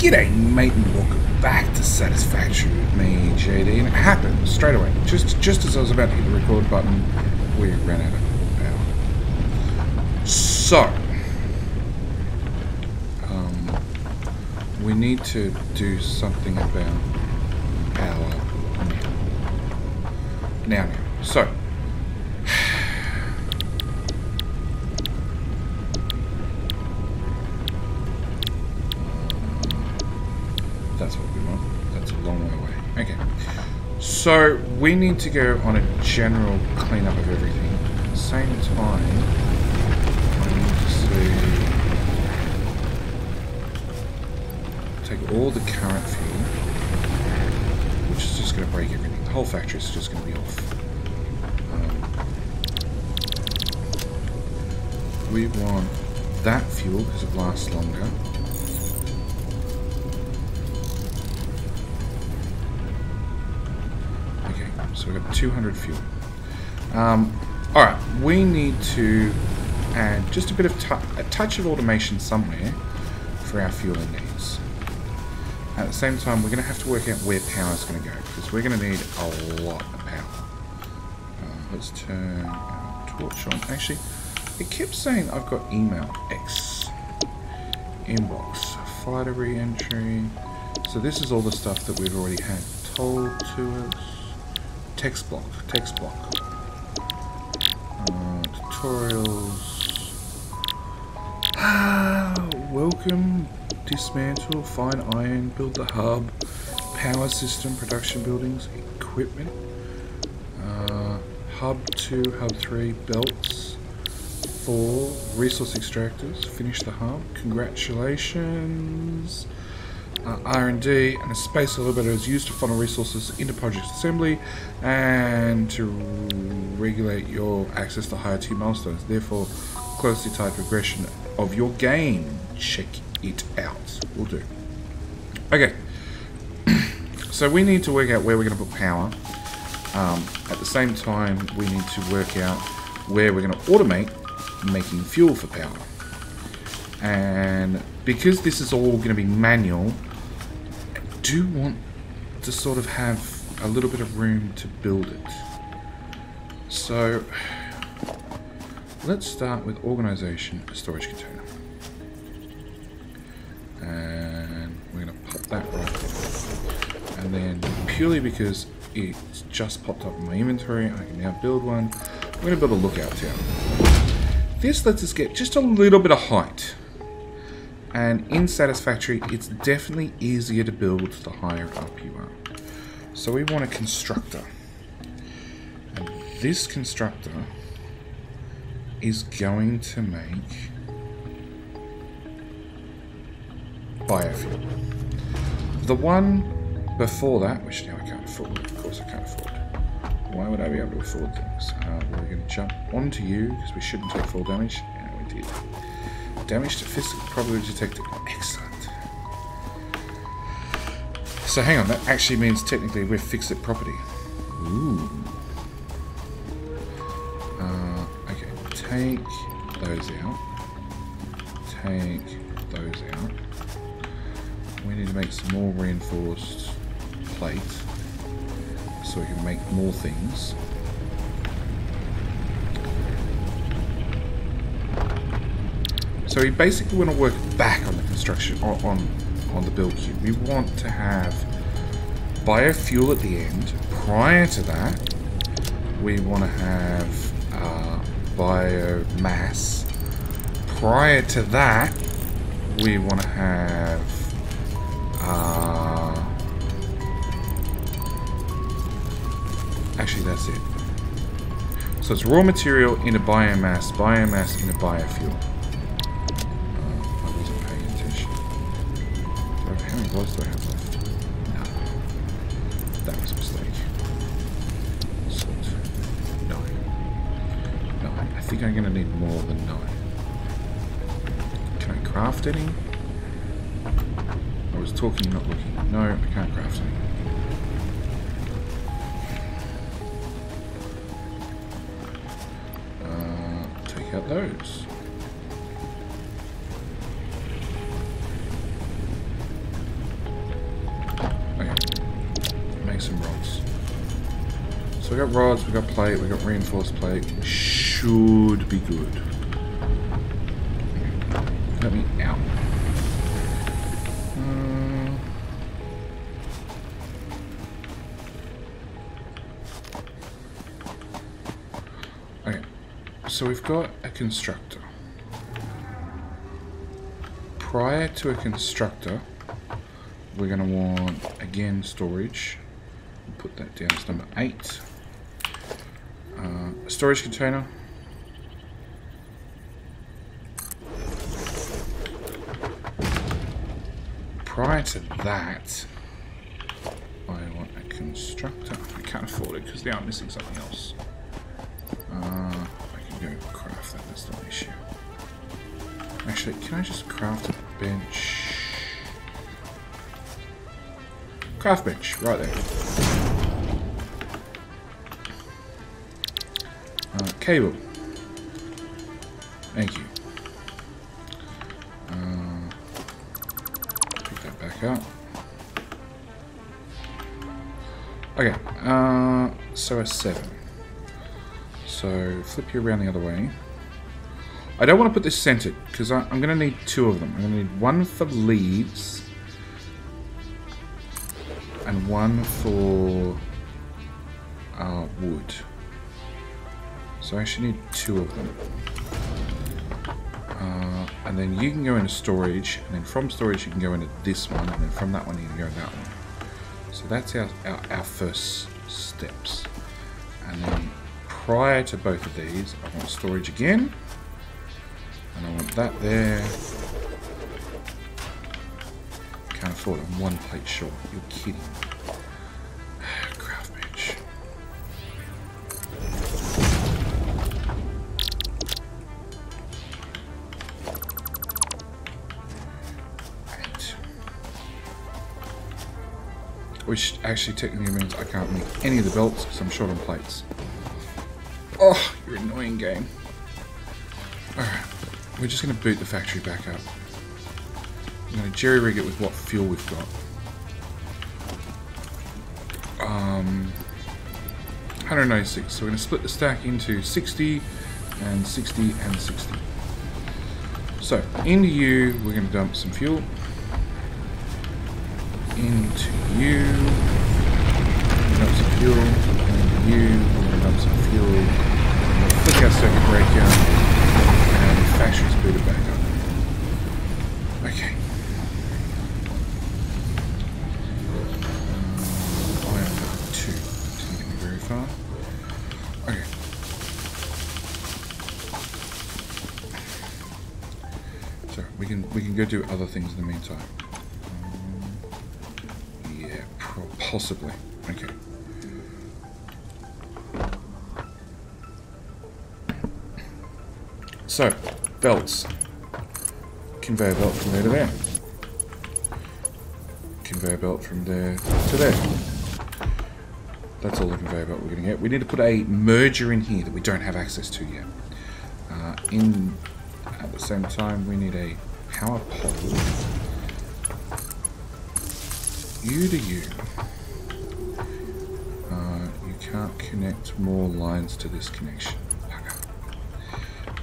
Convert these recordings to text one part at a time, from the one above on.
G'day mate and welcome back to Satisfactory with me, JD, and it happened straight away. Just as I was about to hit the record button, we ran out of power. So, we need to do something about power now. So, that's what we want. That's a long way away. Okay. So we need to go on a general cleanup of everything. At the same time, I need to take all the current fuel, which is just going to break everything. The whole factory is just going to be off. We want that fuel because it lasts longer. So we've got 200 fuel. Alright, we need to add just a bit of a touch of automation somewhere for our fueling needs. At the same time, we're going to have to work out where power is going to go, because we're going to need a lot of power. Let's turn our torch on. Actually, it kept saying I've got email X inbox, fighter re-entry. So this is all the stuff that we've already had told to us. Text block. Tutorials. Welcome. Dismantle. Fine iron. Build the hub. Power system. Production buildings. Equipment. Hub 2. Hub 3. Belts. 4. Resource extractors. Finish the hub. Congratulations. R&D and a space elevator is used to funnel resources into project assembly and to regulate your access to higher tier milestones. Therefore, closely tied progression of your game. Check it out. Will do. Okay. So we need to work out where we're going to put power. At the same time, we need to work out where we're going to automate making fuel for power. And because this is all going to be manual, I do want to sort of have a little bit of room to build it. So let's start with organization, storage container. And we're going to pop that right there. And then purely because it's just popped up in my inventory, I can now build one. I'm going to build a lookout tower. This lets us get just a little bit of height. And in Satisfactory, it's definitely easier to build the higher up you are. So we want a constructor. And this constructor is going to make biofuel. The one before that, which now I can't afford, of course I can't afford. Why would I be able to afford things? We're going to jump onto you, because we shouldn't take full damage. And we did. Damage to physical probably detected. Excellent. So hang on, that actually means technically we're FICSIT property. Ooh. Okay, take those out. Take those out. We need to make some more reinforced plate so we can make more things. So we basically want to work back on the construction, on the build queue. We want to have biofuel at the end. Prior to that, we want to have biomass. Prior to that, we want to have actually that's it. So it's raw material into biomass, biomass into biofuel. How many blocks do I have left? No. That was a mistake. Salt. 9. I think I'm going to need more than 9. Can I craft any? I was talking, not looking. No, I can't craft any. Take out those. So we got rods, we got plate, we got reinforced plate. Should be good. Let me out. Okay, so we've got a constructor. Prior to a constructor, we're going to want, again, storage. We'll put that down as number 8. A storage container. Prior to that, I want a constructor. I can't afford it because they are missing something else. I can go craft that, that's not an issue. Actually, can I just craft a bench? Craft bench, right there. Cable. Thank you. Pick that back up. Okay, so a 7. So flip you around the other way. I don't want to put this centered because I'm going to need 2 of them. I'm going to need 1 for leaves and 1 for wood. So I actually need 2 of them. And then you can go into storage, and then from storage you can go into this one, and then from that one you can go into that one. So that's our first steps. And then prior to both of these, I want storage again. And I want that there. Can't afford it, I'm 1 plate short. You're kidding. Craft bench. Which actually technically means I can't make any of the belts because I'm short on plates. Oh, you're an annoying game. Alright, we're just going to boot the factory back up. I'm going to jerry-rig it with what fuel we've got. 196, so we're going to split the stack into 60 and 60 and 60. So, into you, we're going to dump some fuel. Into you, dump some fuel. Into you, we're going to dump some fuel. Flick our circuit breaker, and the factory's booted back up. Okay. I am number 2. Didn't get me very far. Okay. So we can go do other things in the meantime. Yeah, possibly. Okay. So, belts. Conveyor belt from there to there. Conveyor belt from there to there. That's all the conveyor belt we're going to get. We need to put a merger in here that we don't have access to yet. At the same time, we need a power pole. You to you. You can't connect more lines to this connection.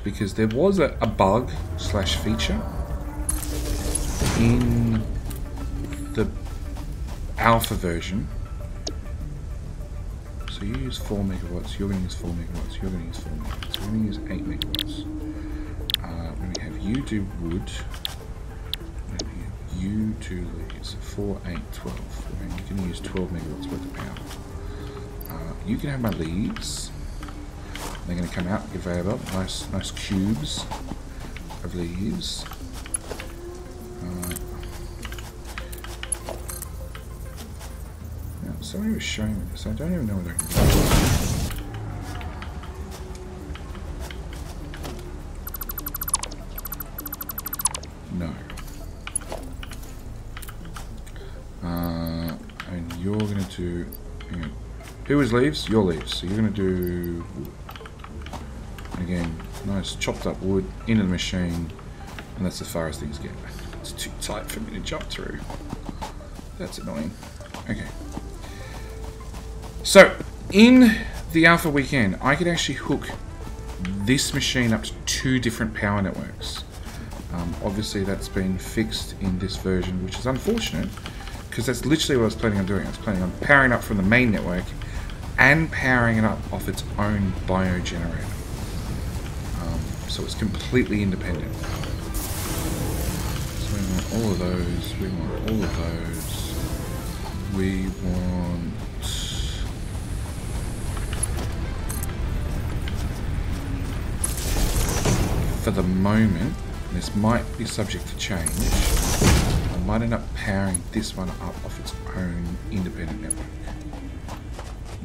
Because there was a bug / feature in the alpha version. So you use 4 megawatts, you're going to use 4 megawatts, you're going to use 4 megawatts, we're going to use 8 megawatts. When we have you do wood, you do leaves, 4, 8, 12. And you're going to use 12 megawatts worth of power. You can have my leaves. They're going to come out, conveyor belt, nice cubes of leaves. Now, somebody was showing me this. I don't even know what I can do. No. And you're going to do... Hang on. Who is leaves? Your leaves. So you're going to do... Again, nice chopped up wood into the machine, and that's as far as things get. It's too tight for me to jump through. That's annoying. Okay. So, in the alpha weekend, I could actually hook this machine up to 2 different power networks. Obviously that's been fixed in this version, which is unfortunate, because that's literally what I was planning on doing. I was planning on powering up from the main network and powering it up off its own biogenerator. So it's completely independent. So we want all of those, we want all of those, we want... For the moment, this might be subject to change, I might end up powering this one up off its own independent network.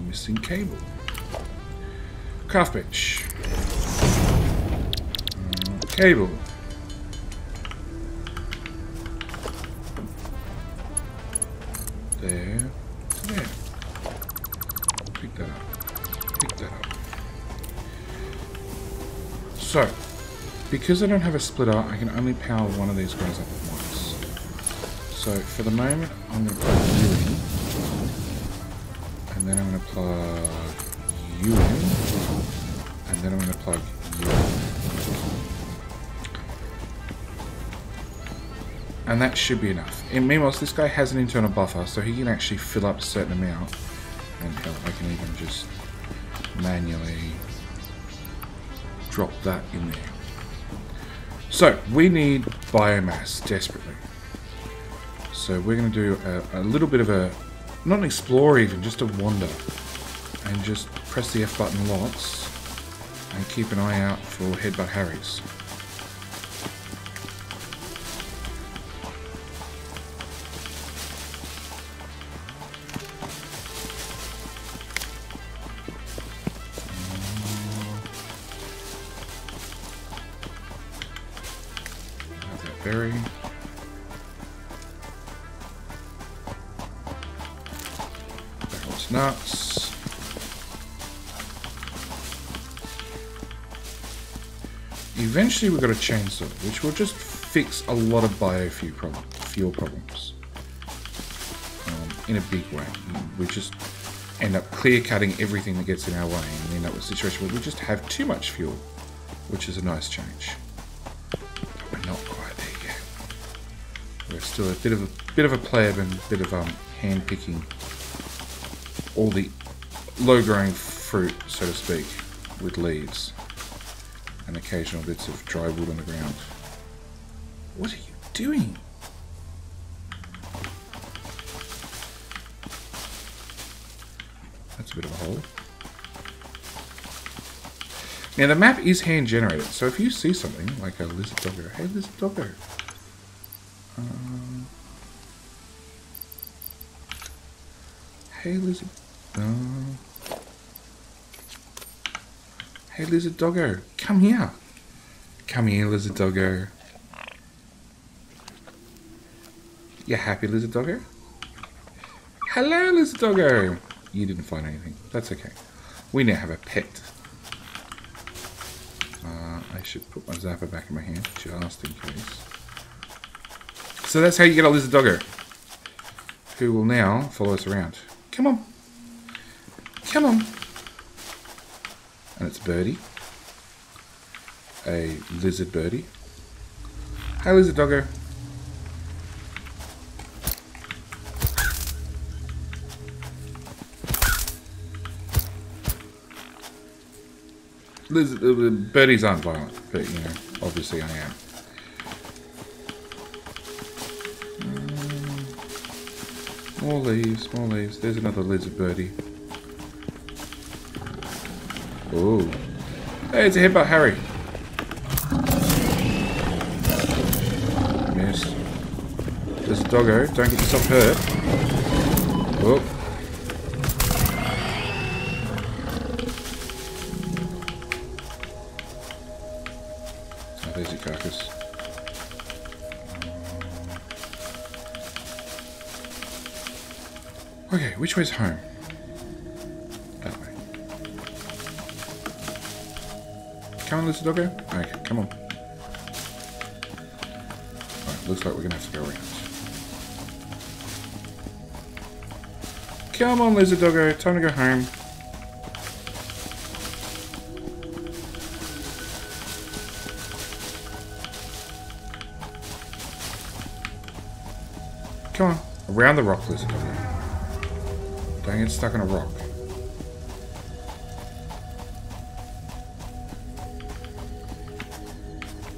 Missing cable. Craft bench. Cable. There. There. Pick that up. Pick that up. So, because I don't have a splitter, I can only power one of these guys up at once. So, for the moment, I'm going to plug you in. And then I'm going to plug you in. And then I'm going to plug you in. And that should be enough. And meanwhile, this guy has an internal buffer, so he can actually fill up a certain amount. And hell, I can even just manually drop that in there. So, we need biomass desperately. So we're going to do a little bit of a, not an explore even, just a wander. And just press the F button lots and keep an eye out for Headbutt Harrys. Berry. That was nuts. Eventually we've got a chainsaw, which will just fix a lot of biofuel problems in a big way. We just end up clear cutting everything that gets in our way and end up with a situation where we just have too much fuel, which is a nice change. But we're not quite there yet. We're still a bit of a pleb and a bit of hand picking all the low growing fruit, so to speak, with leaves and occasional bits of dry wood on the ground. What are you doing? That's a bit of a hole. Now the map is hand generated, so if you see something like a lizard doggo, hey lizard doggo. Hey lizard. Hey lizard doggo, come here. Come here, lizard doggo. You happy, lizard doggo? Hello, lizard doggo. You didn't find anything. That's okay. We now have a pet. I should put my zapper back in my hand, just in case. So that's how you get a lizard doggo, who will now follow us around. Come on. Come on. And it's Birdie. A lizard birdie. Hi, lizard doggo. Birdies aren't violent, but you know, obviously I am. More leaves, more leaves. There's another lizard birdie. Oh, hey, it's a Headbutt Harry. Miss. There's a doggo. Don't get yourself hurt. Oh. There's your carcass. Okay, which way's home? That way. Come on, lizard doggo. Okay, come on. Alright, looks like we're gonna have to go around. Come on, lizard doggo. Time to go home. Come on. Around the rock, lizard. Don't get stuck on a rock.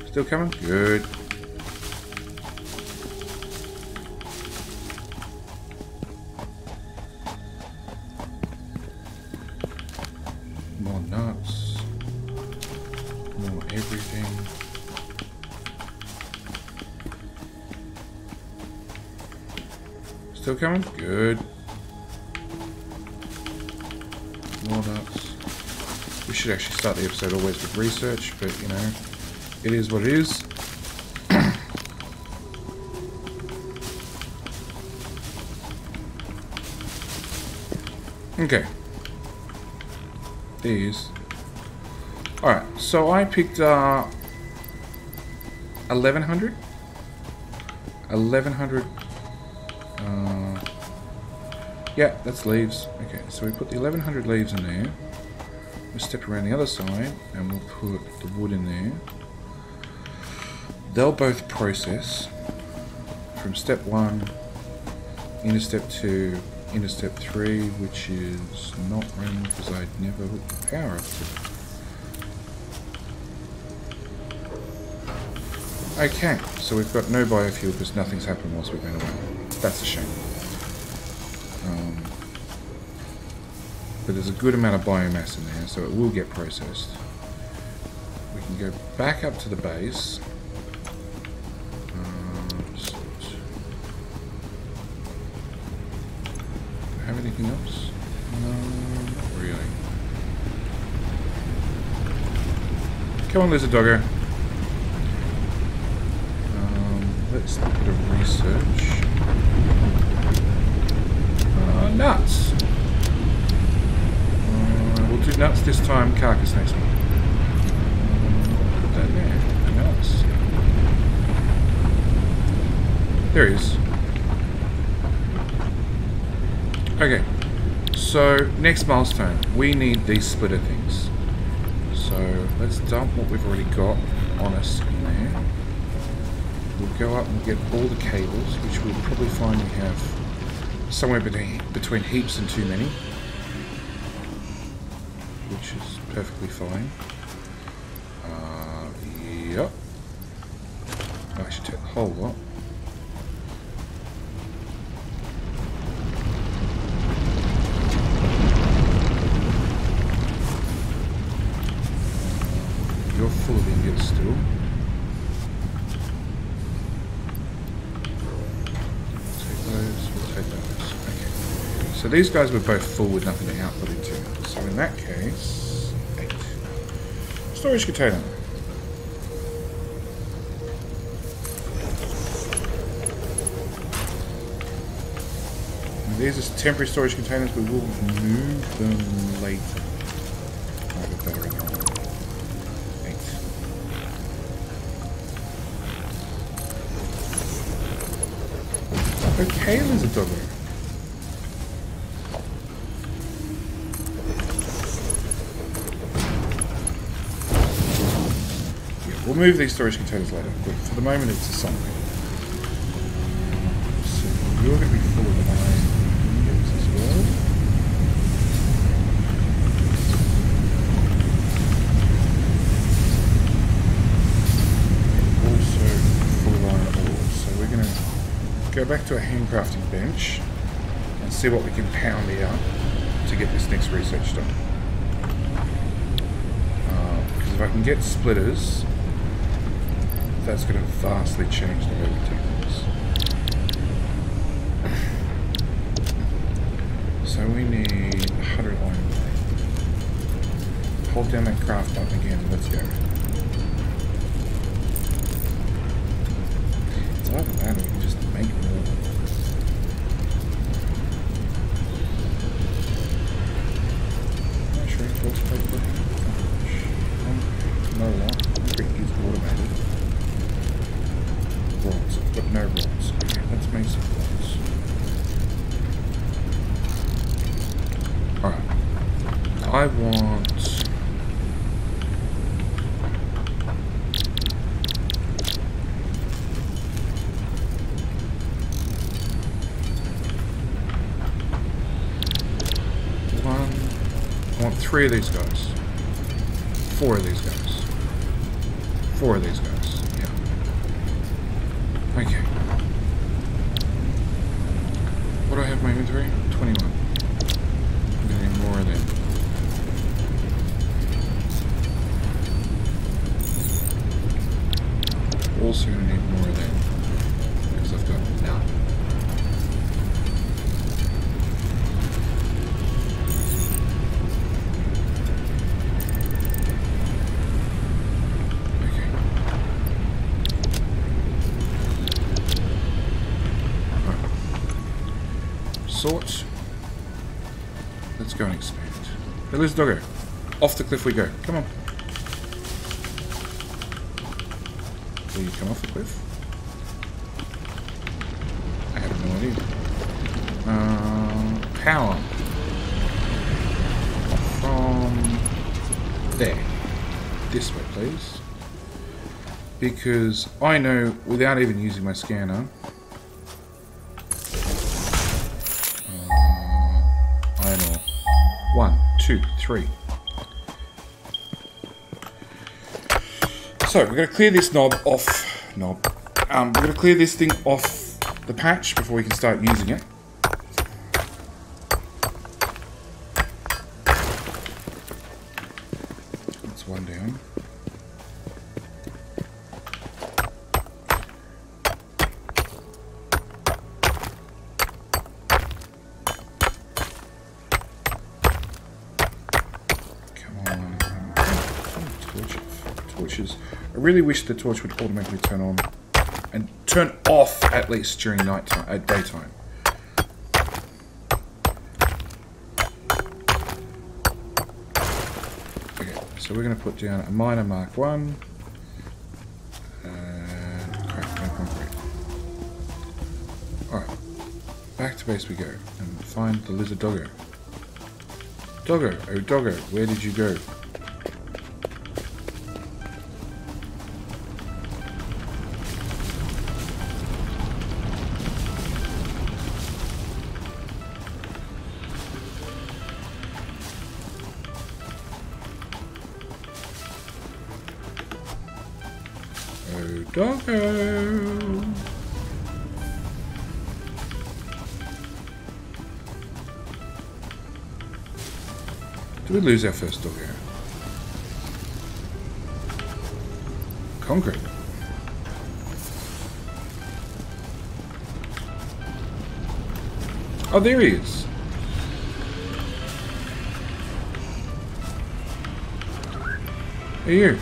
Still coming? Good. More nuts. More everything. Still coming? Good. More nuts. We should actually start the episode always with research, but you know, it is what it is. Okay. These. Alright, so I picked 1100. 1100. Yeah, that's leaves. Okay, so we put the 1100 leaves in there. We'll step around the other side and we'll put the wood in there. They'll both process from step 1 into step 2 into step 3, which is not running because I'd never hooked the power up to it. Okay, so we've got no biofuel because nothing's happened whilst we've been away. That's a shame. But there's a good amount of biomass in there, so it will get processed. We can go back up to the base. Do I have anything else? No, not really. Come on, lizard doggo. Let's look at a research. Nuts. We'll do nuts this time, carcass next one. Put that there. Nuts. There he is. Okay. So, next milestone. We need these splitter things. So, let's dump what we've already got on us in there. We'll go up and get all the cables, which we'll probably find we have somewhere between heaps and too many. Which is perfectly fine. Yep. I should take the whole lot. You're full of ingots still. We'll take those. Okay. So these guys were both full with nothing to output into. So in that case, 8. Storage container. Now these are temporary storage containers. We will move them later. I'll get better in 8. Okay, lizard doggo. We'll move these storage containers later, but for the moment it's a summary. So you're going to be full of iron ingots as well. Also full of iron ore. So we're going to go back to a handcrafting bench and see what we can pound out to get this next research done. Because if I can get splitters, that's going to vastly change the way we do things. So we need 100 iron. Hold down that craft button again, let's go. It's either that or we can just make more. Shrink force paper. No lot. Concrete is automated. Rods, but no rods. Okay, let's make some rods. Alright. I want... 3 of these guys. 4 of these guys. 4 of these guys. Yeah. Okay. What do I have in my inventory? 21. I'm gonna need more of them. Also gonna need more of them. Because I've got none. Sort. Let's go and expand. Hey, let's doggo. Off the cliff we go. Come on. Will you come off the cliff? I have no idea. Power. From there. This way, please. Because I know, without even using my scanner, iron ore. 1, 2, 3. So we're going to clear this knob off. We're going to clear this thing off the patch before we can start using it. That's one down. Torches. I really wish the torch would automatically turn on and turn off at least during nighttime, daytime. Okay, so we're going to put down a miner Mark 1 and crap, no concrete. Alright, back to base we go and find the lizard doggo. Doggo, oh doggo, where did you go? Doggo! Did we lose our first doggo? Concrete. Oh, there he is. Hey, you.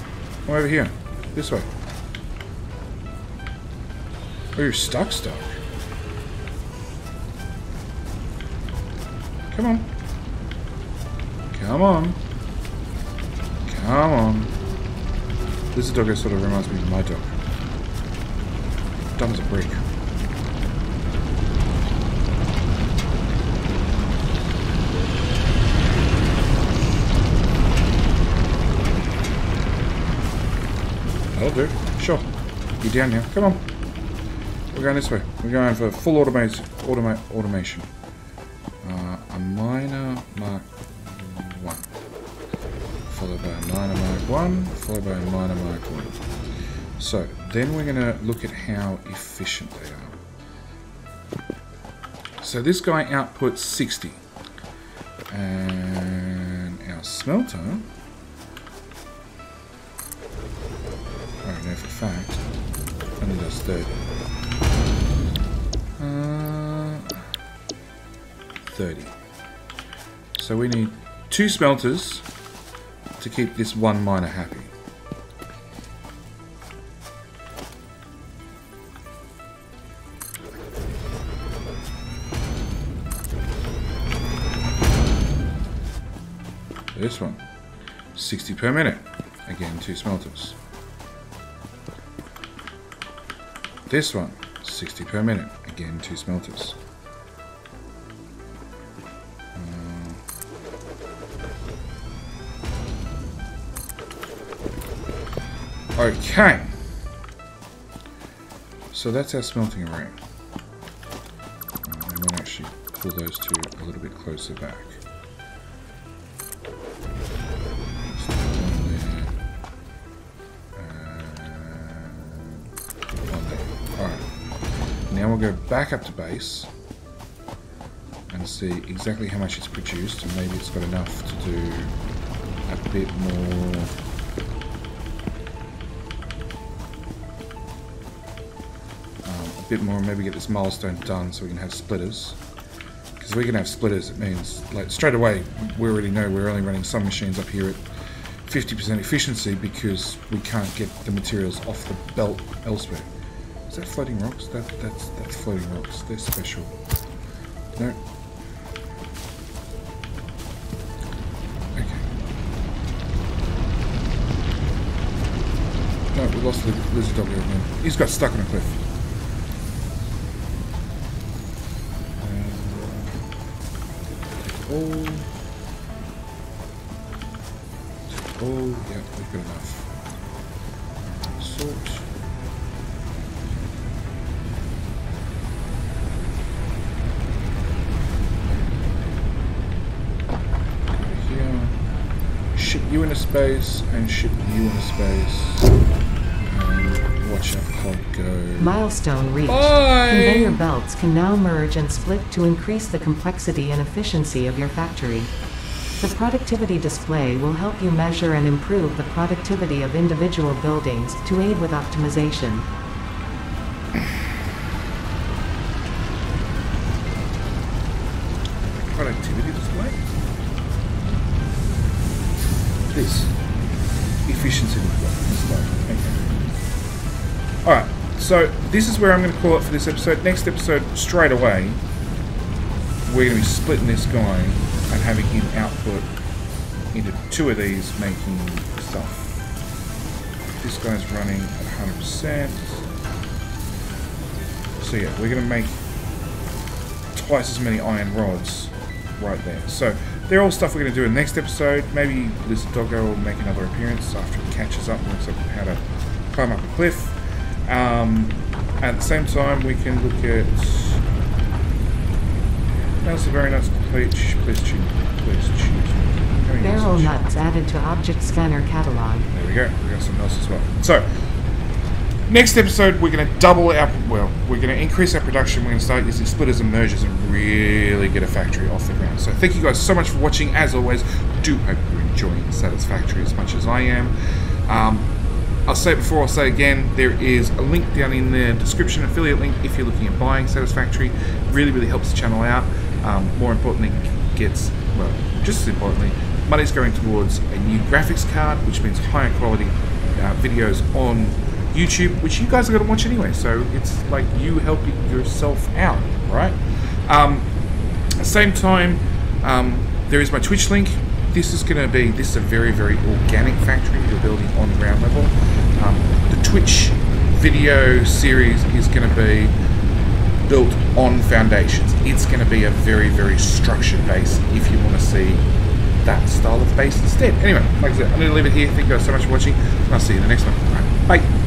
Come over here. This way. Oh, you're stuck. Come on. Come on. Come on. This doggo sort of reminds me of my dog. Dumb as a brick. That'll do. Sure. You're down now. Come on. We're going this way. We're going for full automation. A miner Mark 1. Followed by a miner Mark 1. Followed by a miner Mark 1. So, then we're going to look at how efficient they are. So this guy outputs 60. And our smelter... I don't know for a fact. Only does 30. 30. So we need 2 smelters to keep this one miner happy. This one, 60 per minute. Again, 2 smelters. This one, 60 per minute. Again, 2 smelters. Okay. So that's our smelting array. I'm going to actually pull those two a little bit closer back. now we'll go back up to base and see exactly how much it's produced, and maybe it's got enough to do a bit more. Maybe get this milestone done so we can have splitters. Because if we can have splitters, it means, like, straight away we already know we're only running some machines up here at 50% efficiency because we can't get the materials off the belt elsewhere. Is that floating rocks? That's floating rocks. They're special. No. Okay. No, we lost the lizard dog again. He's got stuck on a cliff. Oh, yeah, we've got enough. Salt. Here. Ship you into space and ship you into space. And watch our clock go. Milestone reached. Bye! Conveyor belts can now merge and split to increase the complexity and efficiency of your factory. The productivity display will help you measure and improve the productivity of individual buildings to aid with optimization. Productivity display? This. Efficiency display. Okay. Alright, so this is where I'm going to call it for this episode. Next episode, straight away, we're going to be splitting this guy and having him output into 2 of these making stuff. This guy's running at 100%. So yeah, we're going to make twice as many iron rods right there. So they're all stuff we're going to do in the next episode. Maybe this doggo will make another appearance after it catches up and works out how to climb up a cliff. At the same time, we can look at. That's a very nice please choose. Barrel nuts added to object scanner catalog. There we go. We got something else as well. So, next episode, we're going to double our. Well, we're going to increase our production. We're going to start using splitters and mergers and really get a factory off the ground. So, thank you guys so much for watching. As always, do hope you're enjoying Satisfactory as much as I am. I'll say it before, I'll say it again, there is a link down in the description, affiliate link, if you're looking at buying Satisfactory. Really, really helps the channel out. More importantly, just as importantly, money's going towards a new graphics card, which means higher quality videos on YouTube, which you guys are going to watch anyway, so it's like you helping yourself out, right? At the same time, there is my Twitch link. This is a very, very organic factory you're building on ground level. The Twitch video series is going to be built on foundations. It's going to be a very, very structured base if you want to see that style of base instead. Anyway, like I said, I'm going to leave it here. Thank you guys so much for watching, and I'll see you in the next one. All right, bye.